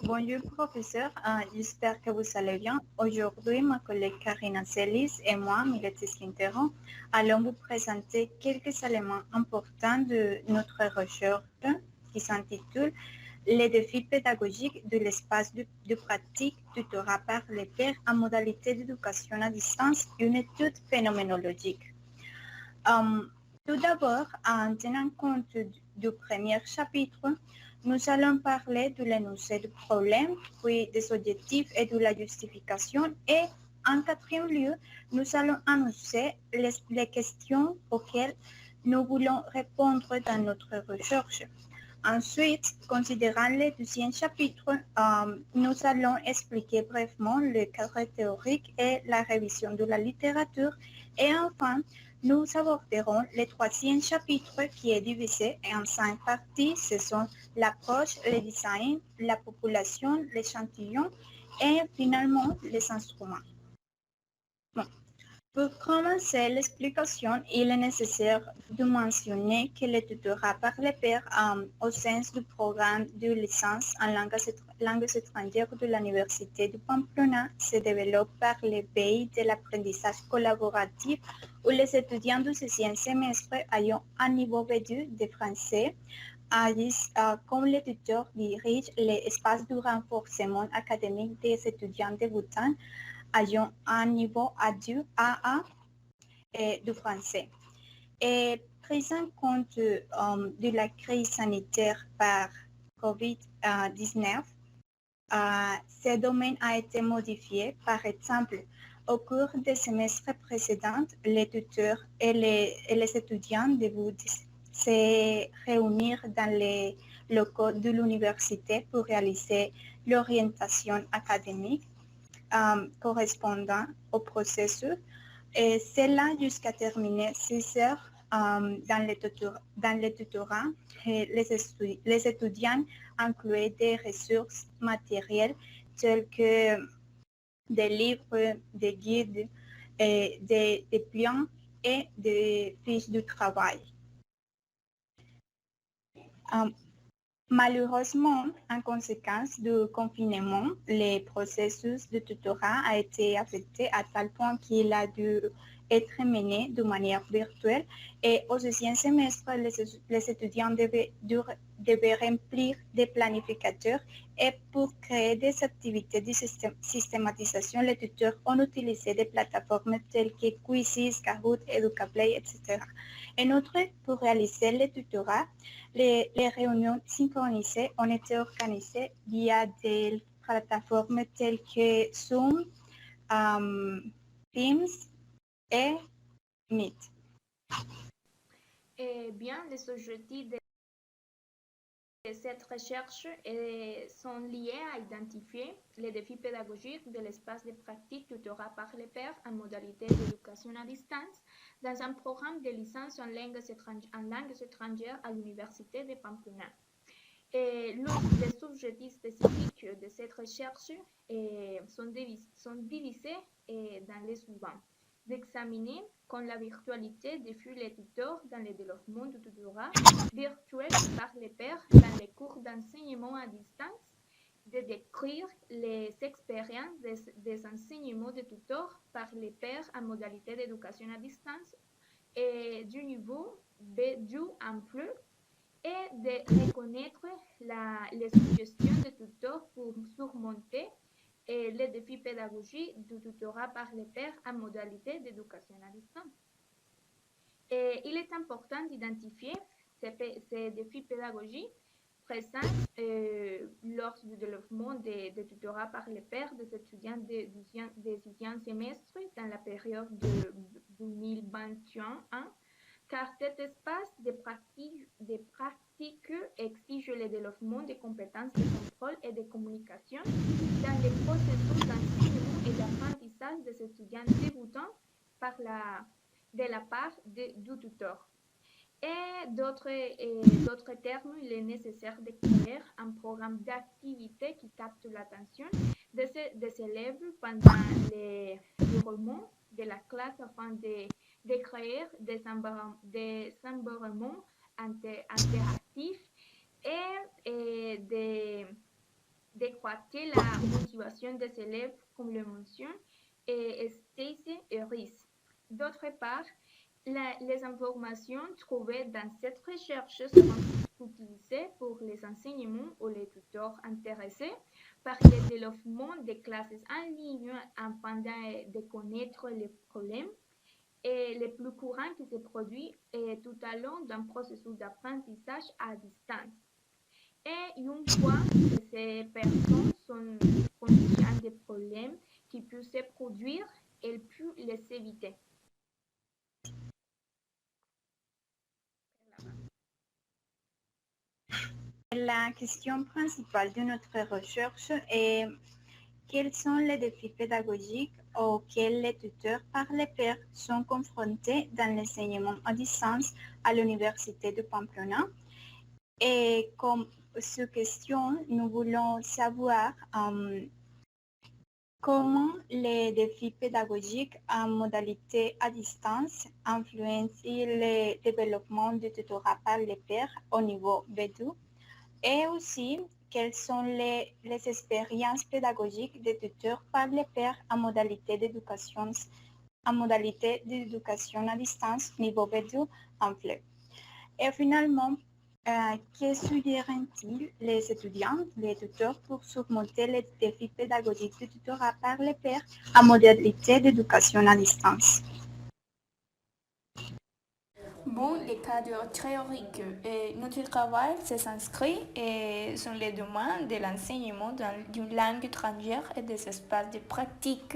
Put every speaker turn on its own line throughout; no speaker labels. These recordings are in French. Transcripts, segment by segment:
Bonjour professeur, j'espère que vous allez bien. Aujourd'hui, ma collègue Karina Celis et moi, Miletis Quintero, allons vous présenter quelques éléments importants de notre recherche qui s'intitule Les défis pédagogiques de l'espace de pratique tutorat par les pairs en modalité d'éducation à distance, une étude phénoménologique. Um, Tout d'abord, en tenant compte du premier chapitre, nous allons parler de l'énoncé du problème, puis des objectifs et de la justification. Et en quatrième lieu, nous allons annoncer les questions auxquelles nous voulons répondre dans notre recherche. Ensuite, considérant le deuxième chapitre, nous allons expliquer brièvement le cadre théorique et la révision de la littérature. Et enfin, nous aborderons le troisième chapitre qui est divisé en 5 parties. Ce sont l'approche, le design, la population, l'échantillon et finalement les instruments. Bon. Pour commencer l'explication, il est nécessaire de mentionner que le tutorat par les pairs au sein du programme de licence en langues étrangères de l'Université de Pamplona se développe par le biais de l'apprentissage collaboratif où les étudiants du 6e semestre ayant un niveau B2 de français agissent comme les tuteurs dirigent l'espace de renforcement académique des étudiants débutants ayant un niveau A2, AA de français. Et pris en compte de la crise sanitaire par COVID-19, ce domaine a été modifié. Par exemple, au cours des semestres précédents, les tuteurs et les étudiants devaient se réunir dans les locaux de l'université pour réaliser l'orientation académique correspondant au processus, et cela jusqu'à terminer 6 heures dans le tutorat. Les étudiants incluaient des ressources matérielles telles que des livres, des guides, des plans et des fiches de travail. Malheureusement, en conséquence du confinement, le processus de tutorat a été affecté à tel point qu'il a dû être mené de manière virtuelle et au deuxième semestre, les étudiants devaient remplir des planificateurs et pour créer des activités de systématisation, les tuteurs ont utilisé des plateformes telles que Quizzes, Kahoot, Educaplay, etc. En outre, pour réaliser le tutorat, les réunions synchronisées ont été organisées via des plateformes telles que Zoom, Teams et Meet.
Bien, les objectifs de cette recherche sont liés à identifier les défis pédagogiques de l'espace de pratique tutorat par les pairs en modalité d'éducation à distance dans un programme de licence en langues étrangères à l'Université de Pamplona. Les objectifs spécifiques de cette recherche sont divisés dans les suivants. D'examiner comme la virtualité défie les tuteurs dans le développement du tutorat virtuel par les pairs dans les cours d'enseignement à distance, de décrire les expériences des enseignements de tuteurs par les pairs en modalité d'éducation à distance et du niveau B2 en plus, et de reconnaître les suggestions de tuteurs pour surmonter les défis pédagogiques du tutorat par les pairs en modalité d'éducation à distance. Il est important d'identifier ces défis pédagogiques présents lors du développement des tutorats par les pairs des étudiants des deuxième semestre dans la période de 2021, car cet espace de pratique exige le développement des compétences de contrôle et de communication dans les processus d'enseignement et d'apprentissage des étudiants débutants de la part du tuteur. Et d'autres termes, il est nécessaire de créer un programme d'activité qui capte l'attention des élèves pendant les roulements de la classe afin de créer des environnements interactifs et décroître la motivation des élèves, comme le mentionne Stacy et Rhys. D'autre part, les informations trouvées dans cette recherche seront utilisées pour les enseignements ou les tuteurs intéressés par le développement des classes en ligne afin de connaître les problèmes et les plus courants qui se produisent tout au long d'un processus d'apprentissage à distance. Et une fois que ces personnes sont conscientes des problèmes qui peuvent se produire, elles peuvent les éviter.
La question principale de notre recherche est quels sont les défis pédagogiques auxquels les tuteurs par les pairs sont confrontés dans l'enseignement à distance à l'Université de Pamplona. Et comme cette question, nous voulons savoir comment les défis pédagogiques en modalité à distance influencent le développement du tutorat par les pairs au niveau B2 et aussi quelles sont les expériences pédagogiques des tuteurs par les pairs en modalité d'éducation à distance niveau B2 en FLE. Et finalement, que suggèrent-ils les étudiants, les tuteurs pour surmonter les défis pédagogiques du tutorat par les pairs en modalité d'éducation à distance?
Bon, les cadres théoriques et notre travail s'inscrit sur les domaines de l'enseignement d'une langue étrangère et des espaces de pratique,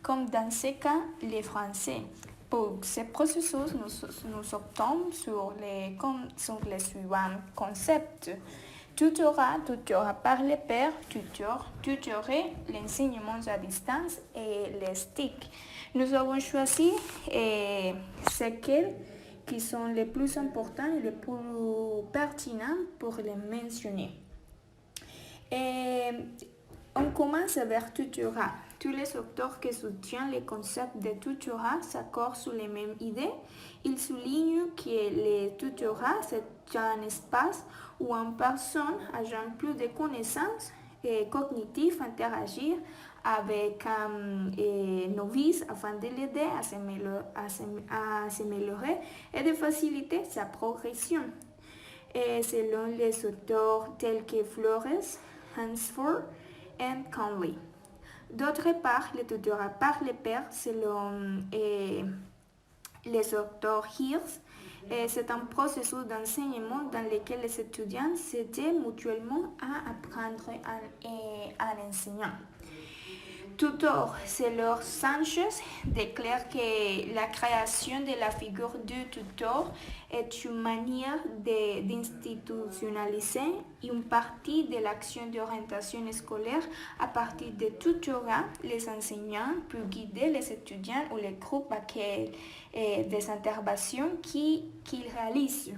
comme dans ce cas, le français. Pour ce processus, nous optons sur les suivants concepts. Tutorat par les pairs, tutorer, l'enseignement à distance et les STIC. Nous avons choisi ce qui sont les plus importants et les plus pertinents pour les mentionner. Et on commence avec tutorat. Tous les auteurs qui soutiennent le concept de tutorat s'accordent sur les mêmes idées. Ils soulignent que le tutorat, c'est un espace où une personne ayant plus de connaissances cognitives interagir avec un novice afin de l'aider à s'améliorer et de faciliter sa progression. Et selon les auteurs tels que Flores, Hansford et Conley. D'autre part, le tutorat par les pairs, selon les auteurs Hirsch, c'est un processus d'enseignement dans lequel les étudiants s'aident mutuellement à apprendre à l'enseignant. Tuteur, Selor Sanchez déclare que la création de la figure du tuteur est une manière d'institutionnaliser une partie de l'action d'orientation scolaire à partir de tutorat. Les enseignants peuvent guider les étudiants ou les groupes à des interventions qu'ils réalisent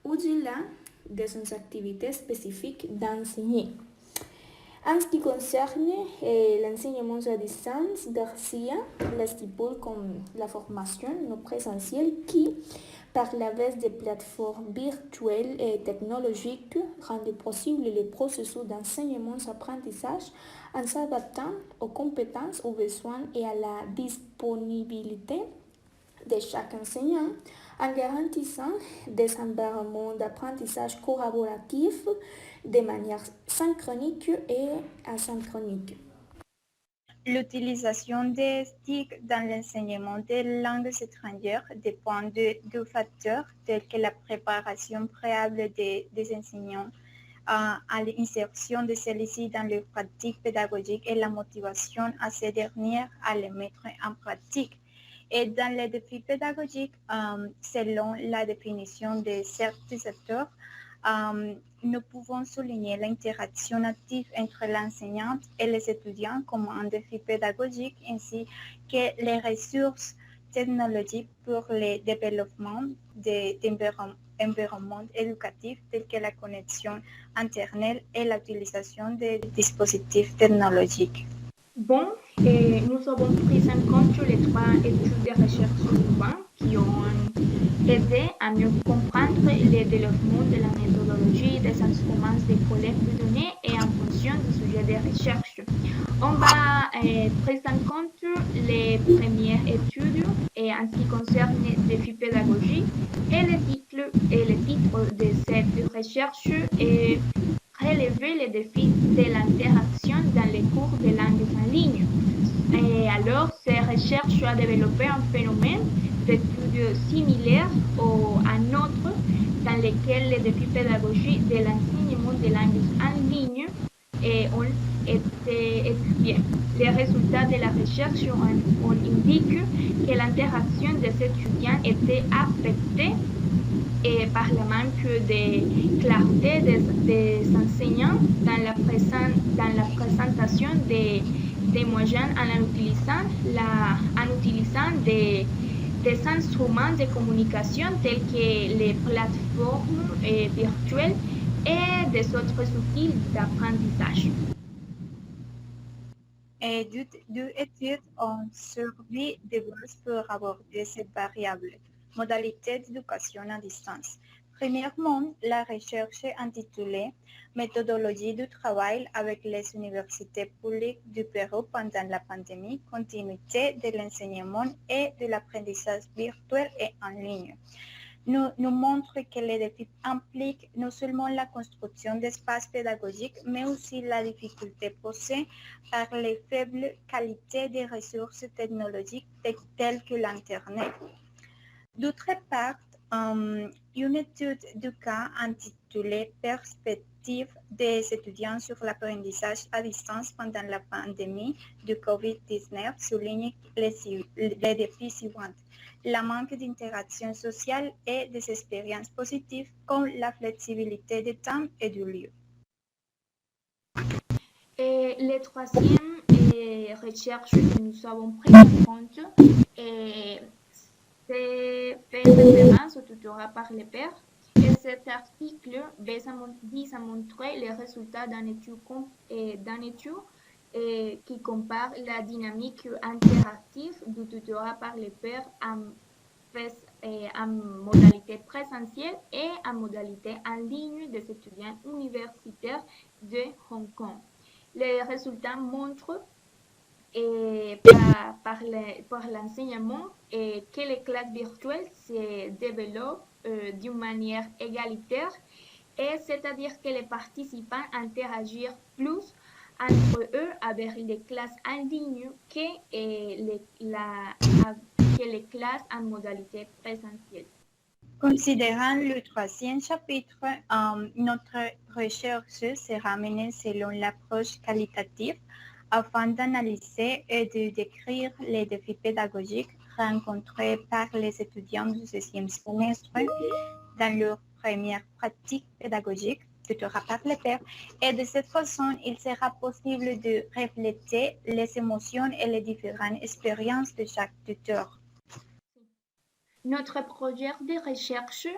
au-delà de ses activités spécifiques d'enseigner. En ce qui concerne l'enseignement à distance, Garcia la stipule comme la formation non présentielle qui, par la base des plateformes virtuelles et technologiques, rend possible le processus d'enseignement-apprentissage en s'adaptant aux compétences, aux besoins et à la disponibilité de chaque enseignant, en garantissant des environnements d'apprentissage collaboratifs de manière synchronique et asynchronique.
L'utilisation des STIC dans l'enseignement des langues étrangères dépend de deux facteurs tels que la préparation préalable des enseignants à l'insertion de celui-ci dans les pratiques pédagogiques et la motivation à ces dernières à les mettre en pratique. Et dans les défis pédagogiques, selon la définition de certains acteurs, nous pouvons souligner l'interaction active entre l'enseignante et les étudiants comme un défi pédagogique, ainsi que les ressources technologiques pour le développement d'environnements éducatifs tels que la connexion Internet et l'utilisation des dispositifs technologiques.
Bon, nous avons pris en compte les trois études de recherche suivantes qui ont aidé à mieux comprendre le développement de la méthodologie des instruments de collecte de données et en fonction présentation du sujet de recherche. On va prendre en compte les premières études en ce qui concerne les défis pédagogiques et le titre de cette recherche est relever les défis de l'interaction dans les cours de langues en ligne. Et alors, ces recherches ont développé un phénomène d'études similaires à nôtre dans lequel les défis pédagogiques de l'enseignement des langues en ligne ont été étudiés. Les résultats de la recherche indiquent que l'interaction des étudiants était affectée par le manque de clarté des enseignants dans la présentation des moyens en utilisant des instruments de communication tels que les plateformes virtuelles et des autres outils d'apprentissage.
Et deux études ont servi de base pour aborder cette variable, modalité d'éducation à distance. Premièrement, la recherche intitulée Méthodologie du travail avec les universités publiques du Pérou pendant la pandémie, continuité de l'enseignement et de l'apprentissage virtuel et en ligne nous montre que les défis impliquent non seulement la construction d'espaces pédagogiques, mais aussi la difficulté posée par les faibles qualités des ressources technologiques telles que l'Internet. D'autre part, une étude du cas intitulée Perspectives des étudiants sur l'apprentissage à distance pendant la pandémie de COVID-19 souligne les défis suivants. La manque d'interaction sociale et des expériences positives comme la flexibilité du temps et du lieu.
Et la troisième recherche que nous avons pris en compte c'est fait référence au tutorat par les pairs. Et cet article vise à montrer les résultats d'une étude qui compare la dynamique interactive du tutorat par les pairs en modalité présentielle et en modalité en ligne des étudiants universitaires de Hong Kong. Les résultats montrent par l'enseignement que les classes virtuelles se développent d'une manière égalitaire, c'est-à-dire que les participants interagissent plus entre eux avec les classes en ligne que les classes en modalité présentielle.
Considérant le troisième chapitre, notre recherche sera menée selon l'approche qualitative afin d'analyser et de décrire les défis pédagogiques rencontrés par les étudiants du 6e semestre dans leur première pratique pédagogique, tutorat par les pairs, et de cette façon, il sera possible de refléter les émotions et les différentes expériences de chaque tuteur.
Notre projet de recherche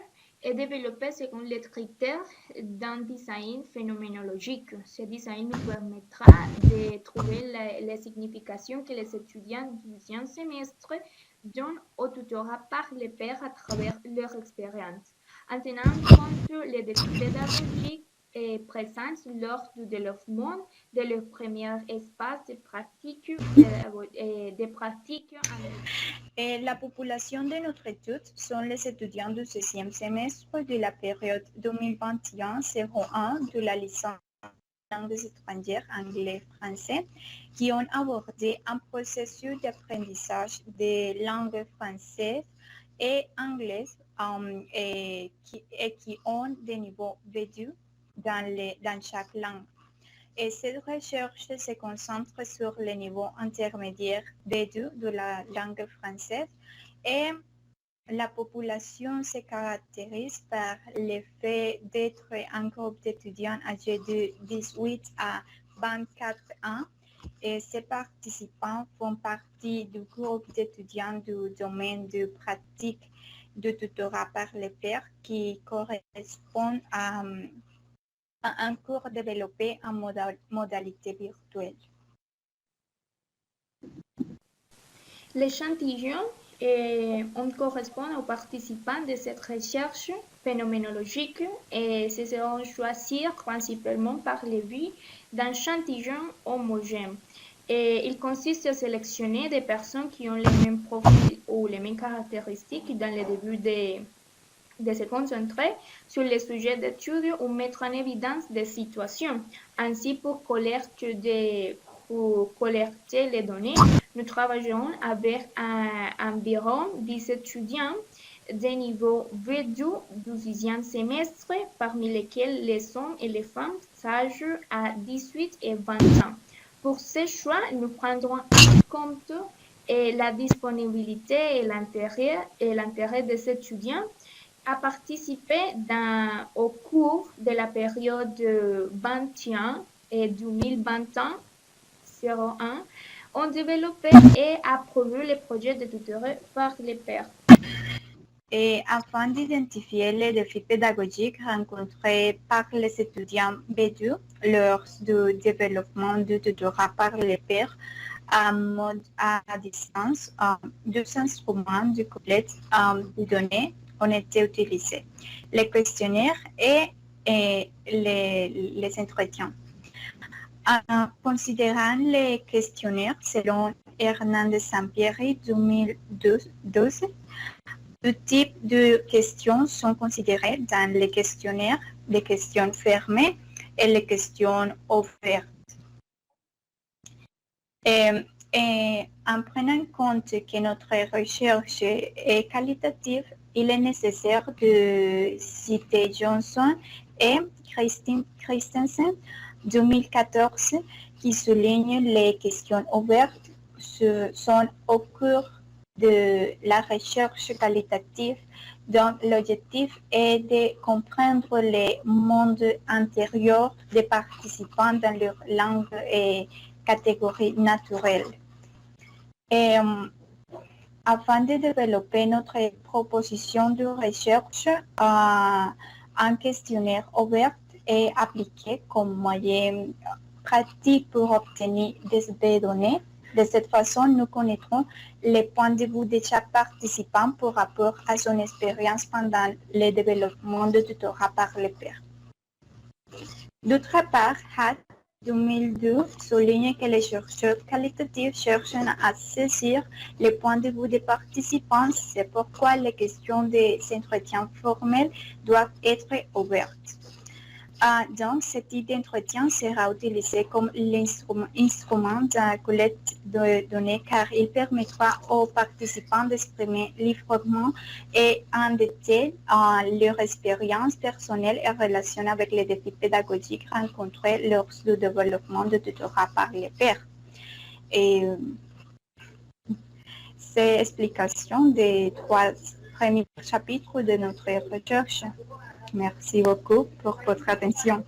est développé selon les critères d'un design phénoménologique. Ce design nous permettra de trouver les significations que les étudiants du 10e semestre donnent au tutorat par les pairs à travers leur expérience, en tenant compte les défis pédagogiques présents lors du développement de leur premier espace de pratique
Et la population de notre étude sont les étudiants du 6e semestre de la période 2021-01 de la licence langues étrangères anglais-français qui ont abordé un processus d'apprentissage des langues françaises et anglaises et qui ont des niveaux B2 dans chaque langue. Et cette recherche se concentre sur le niveau intermédiaire B2 de la langue française et la population se caractérise par le fait d'être un groupe d'étudiants âgés de 18 à 24 ans et ces participants font partie du groupe d'étudiants du domaine de pratique de tutorat par les pairs qui correspond à un cours développé en modalité virtuelle.
L'échantillon on correspond aux participants de cette recherche phénoménologiques et se seront choisis principalement par les vues d'un échantillon homogène. Et il consiste à sélectionner des personnes qui ont les mêmes profils ou les mêmes caractéristiques dans le début de se concentrer sur les sujets d'étude ou mettre en évidence des situations. Ainsi, pour collecter les données, nous travaillerons avec environ 10 étudiants des niveaux V2 du 10e semestre, parmi lesquels les hommes et les femmes âgés à 18 et 20 ans. Pour ces choix, nous prendrons en compte la disponibilité et l'intérêt des étudiants à participer au cours de la période 21 et 2021 01 ont développé et approuvé les projets de tutorat par les pairs.
Et afin d'identifier les défis pédagogiques rencontrés par les étudiants B2 lors du développement du tutorat par les pairs à mode à distance, deux instruments de collecte de données ont été utilisés, les questionnaires et les entretiens. En considérant les questionnaires selon Hernandez Sampieri 2012, deux types de questions sont considérées dans les questionnaires, les questions fermées et les questions ouvertes. Et en prenant compte que notre recherche est qualitative, il est nécessaire de citer Johnson et Christensen 2014 qui soulignent les questions ouvertes sont au cœur de la recherche qualitative dont l'objectif est de comprendre les mondes intérieurs des participants dans leur langue et catégories naturelles. Et afin de développer notre proposition de recherche, un questionnaire ouvert est appliqué comme moyen pratique pour obtenir des données. De cette façon, nous connaîtrons les points de vue de chaque participant par rapport à son expérience pendant le développement de tutorat par les pairs. D'autre part, Hatt 2002 souligne que les chercheurs qualitatifs cherchent à saisir les points de vue des participants. C'est pourquoi les questions des entretiens formels doivent être ouvertes. Donc, ce type d'entretien sera utilisé comme l'instrument de collecte de données car il permettra aux participants d'exprimer librement et en détail leur expérience personnelle et relation avec les défis pédagogiques rencontrés lors du développement de tutorat par les pairs. Et c'est l'explication des 3 premiers chapitres de notre recherche. Merci beaucoup pour votre attention.